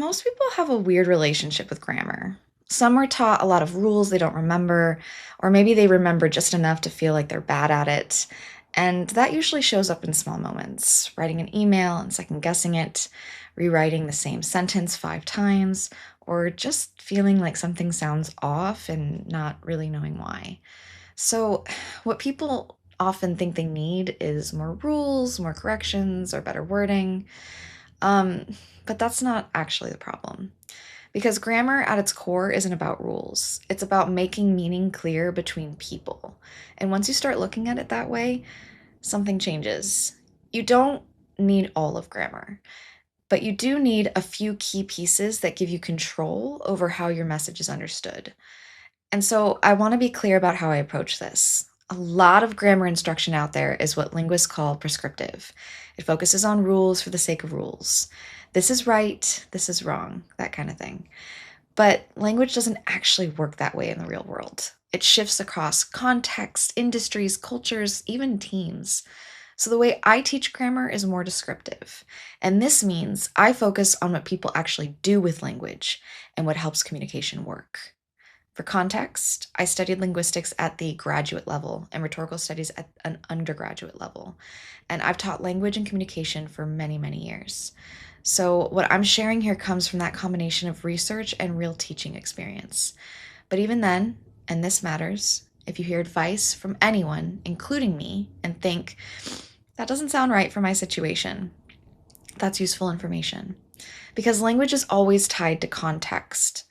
Most people have a weird relationship with grammar. Some are taught a lot of rules they don't remember, or maybe they remember just enough to feel like they're bad at it. And that usually shows up in small moments, writing an email and second guessing it, rewriting the same sentence 5 times, or just feeling like something sounds off and not really knowing why. So, what people often think they need is more rules, more corrections, or better wording. Um, but that's not actually the problem. Because grammar at its core isn't about rules, it's about making meaning clear between people. And once you start looking at it that way, something changes. You don't need all of grammar, but you do need a few key pieces that give you control over how your message is understood. And so I want to be clear about how I approach this. A lot of grammar instruction out there is what linguists call prescriptive. It focuses on rules for the sake of rules. This is right, this is wrong, that kind of thing. But language doesn't actually work that way in the real world. It shifts across context, industries, cultures, even teams. So the way I teach grammar is more descriptive. And this means I focus on what people actually do with language and what helps communication work. For context, I studied linguistics at the graduate level and rhetorical studies at an undergraduate level. And I've taught language and communication for many, many years. So, what I'm sharing here comes from that combination of research and real teaching experience. But even then, and this matters, if you hear advice from anyone, including me, and think, that doesn't sound right for my situation, that's useful information. Because language is always tied to context.